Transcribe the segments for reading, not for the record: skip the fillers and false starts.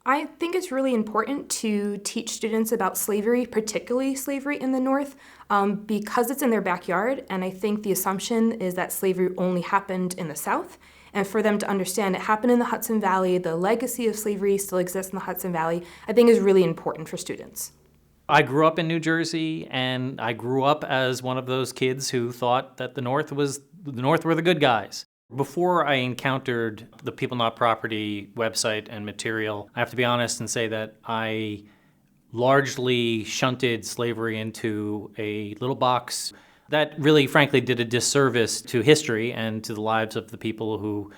I think it's really important to teach students about slavery, particularly slavery in the North, because it's in their backyard. And I think the assumption is that slavery only happened in the South. And for them to understand it happened in the Hudson Valley, the legacy of slavery still exists in the Hudson Valley, I think is really important for students. I grew up in New Jersey, and I grew up as one of those kids who thought that the North were the good guys. Before I encountered the People Not Property website and material, I have to be honest and say that I largely shunted slavery into a little box that really, frankly, did a disservice to history and to the lives of the people who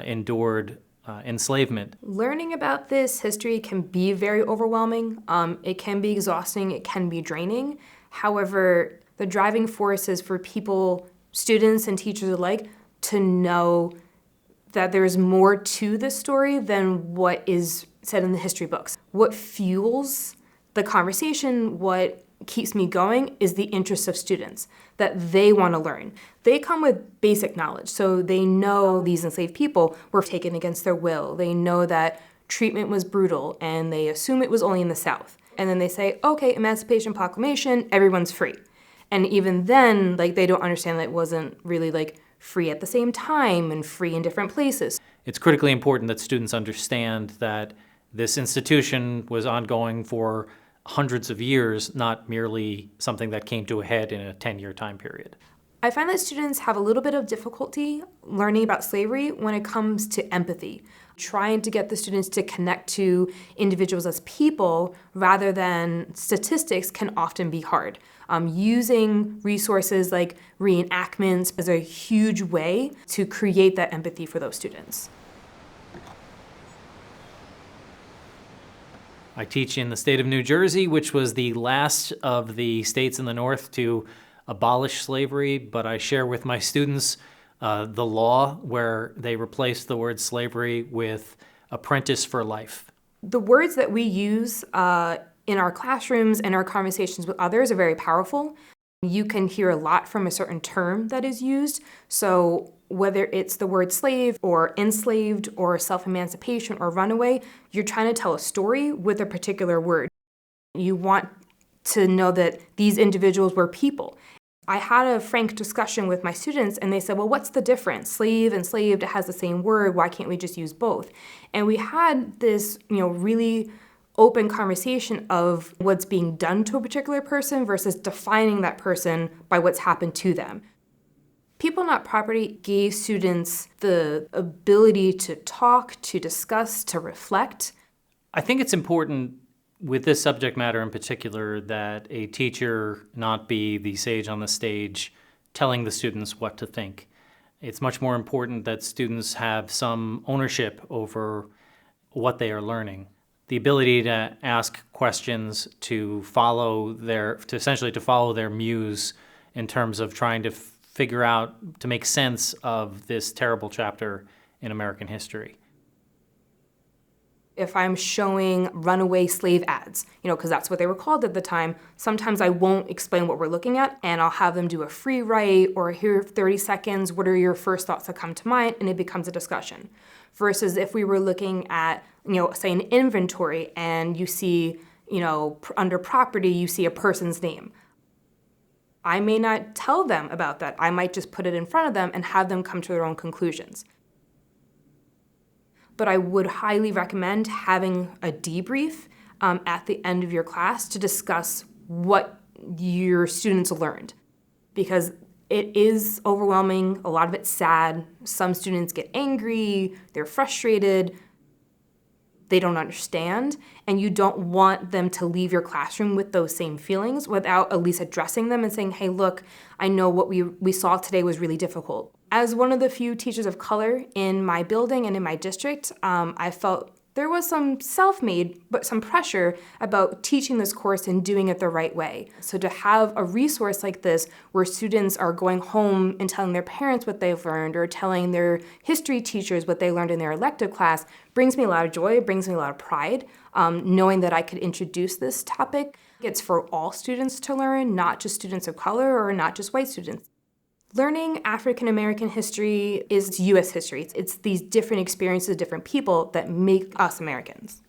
endured enslavement. Learning about this history can be very overwhelming. It can be exhausting. It can be draining. However, the driving force is for people, students and teachers alike, to know that there's more to this story than what is said in the history books. What fuels the conversation, what keeps me going, is the interest of students, that they want to learn. They come with basic knowledge, so they know these enslaved people were taken against their will. They know that treatment was brutal, and they assume it was only in the South. And then they say, okay, Emancipation Proclamation, everyone's free. And even then, they don't understand that it wasn't really free at the same time and free in different places. It's critically important that students understand that this institution was ongoing for hundreds of years, not merely something that came to a head in a 10-year time period. I find that students have a little bit of difficulty learning about slavery when it comes to empathy. Trying to get the students to connect to individuals as people rather than statistics can often be hard. Using resources like reenactments is a huge way to create that empathy for those students. I teach in the state of New Jersey, which was the last of the states in the North to abolish slavery, but I share with my students the law where they replaced the word slavery with apprentice for life. The words that we use in our classrooms and our conversations with others are very powerful. You can hear a lot from a certain term that is used. So whether it's the word slave or enslaved or self-emancipation or runaway, you're trying to tell a story with a particular word. You want to know that these individuals were people. I had a frank discussion with my students and they said, well, what's the difference? Slave, enslaved, it has the same word. Why can't we just use both? And we had this, really open conversation of what's being done to a particular person versus defining that person by what's happened to them. People Not Property gave students the ability to talk, to discuss, to reflect. I think it's important with this subject matter in particular that a teacher not be the sage on the stage telling the students what to think. It's much more important that students have some ownership over what they are learning. The ability to ask questions, to essentially follow their muse in terms of trying to figure out, to make sense of this terrible chapter in American history. If I'm showing runaway slave ads, because that's what they were called at the time, sometimes I won't explain what we're looking at, and I'll have them do a free write or here 30 seconds, what are your first thoughts that come to mind, and it becomes a discussion. Versus if we were looking at, say an inventory and you see, under property, you see a person's name. I may not tell them about that. I might just put it in front of them and have them come to their own conclusions. But I would highly recommend having a debrief at the end of your class to discuss what your students learned. Because it is overwhelming, a lot of it's sad. Some students get angry, they're frustrated, they don't understand, and you don't want them to leave your classroom with those same feelings without at least addressing them and saying, hey, look, I know what we saw today was really difficult. As one of the few teachers of color in my building and in my district, I felt there was some self-made, but some pressure about teaching this course and doing it the right way. So to have a resource like this where students are going home and telling their parents what they've learned or telling their history teachers what they learned in their elective class brings me a lot of joy, brings me a lot of pride, knowing that I could introduce this topic. It's for all students to learn, not just students of color or not just white students. Learning African American history is U.S. history. It's these different experiences of different people that make us Americans.